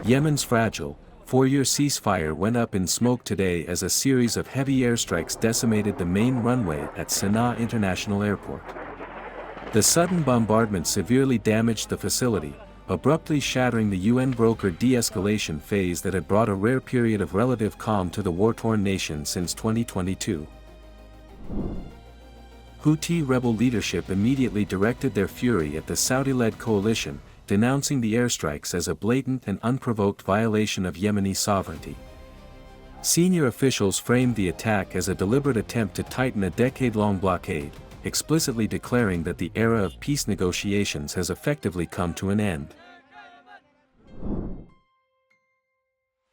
Yemen's fragile, four-year ceasefire went up in smoke today as a series of heavy airstrikes decimated the main runway at Sanaa International Airport. The sudden bombardment severely damaged the facility, abruptly shattering the UN-brokered de-escalation phase that had brought a rare period of relative calm to the war-torn nation since 2022. Houthi rebel leadership immediately directed their fury at the Saudi-led coalition, denouncing the airstrikes as a blatant and unprovoked violation of Yemeni sovereignty. Senior officials framed the attack as a deliberate attempt to tighten a decade-long blockade, explicitly declaring that the era of peace negotiations has effectively come to an end.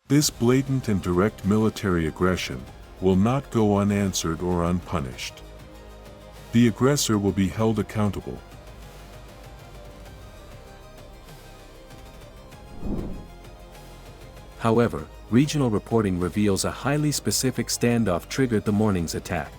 This blatant and direct military aggression will not go unanswered or unpunished. The aggressor will be held accountable. However, regional reporting reveals a highly specific standoff triggered the morning's attack.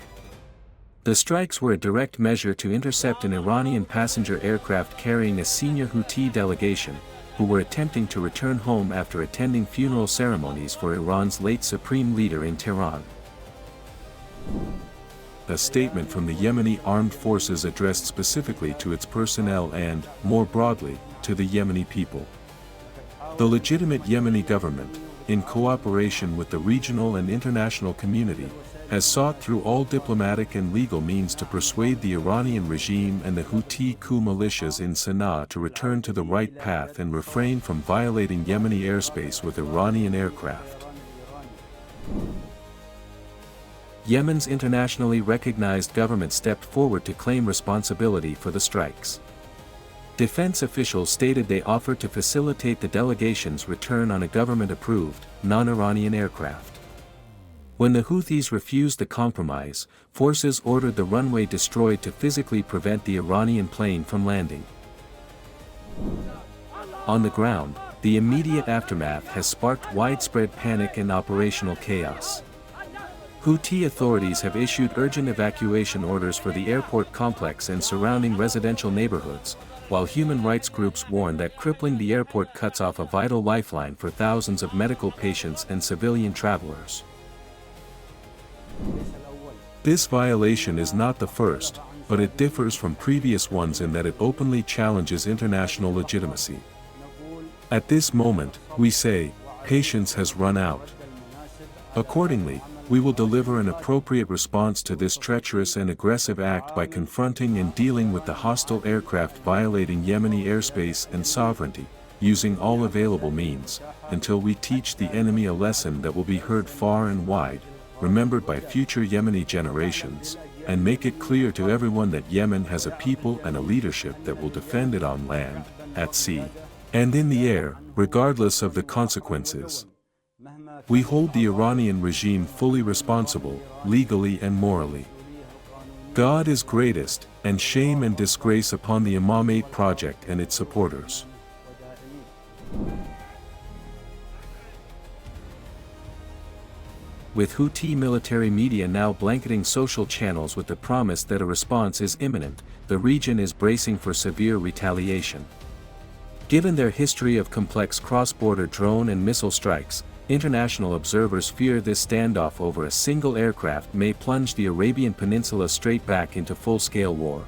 The strikes were a direct measure to intercept an Iranian passenger aircraft carrying a senior Houthi delegation, who were attempting to return home after attending funeral ceremonies for Iran's late supreme leader in Tehran. A statement from the Yemeni armed forces addressed specifically to its personnel and, more broadly, to the Yemeni people. The legitimate Yemeni government, in cooperation with the regional and international community, has sought through all diplomatic and legal means to persuade the Iranian regime and the Houthi coup militias in Sanaa to return to the right path and refrain from violating Yemeni airspace with Iranian aircraft. Yemen's internationally recognized government stepped forward to claim responsibility for the strikes. Defense officials stated they offered to facilitate the delegation's return on a government-approved, non-Iranian aircraft. When the Houthis refused the compromise, forces ordered the runway destroyed to physically prevent the Iranian plane from landing. On the ground, the immediate aftermath has sparked widespread panic and operational chaos. Houthi authorities have issued urgent evacuation orders for the airport complex and surrounding residential neighborhoods, while human rights groups warn that crippling the airport cuts off a vital lifeline for thousands of medical patients and civilian travelers. This violation is not the first, but it differs from previous ones in that it openly challenges international legitimacy. At this moment, we say, patience has run out. Accordingly, we will deliver an appropriate response to this treacherous and aggressive act by confronting and dealing with the hostile aircraft violating Yemeni airspace and sovereignty, using all available means, until we teach the enemy a lesson that will be heard far and wide, remembered by future Yemeni generations, and make it clear to everyone that Yemen has a people and a leadership that will defend it on land, at sea, and in the air, regardless of the consequences. We hold the Iranian regime fully responsible, legally and morally. God is greatest, and shame and disgrace upon the Imamate project and its supporters. With Houthi military media now blanketing social channels with the promise that a response is imminent, the region is bracing for severe retaliation. Given their history of complex cross-border drone and missile strikes, international observers fear this standoff over a single aircraft may plunge the Arabian Peninsula straight back into full-scale war.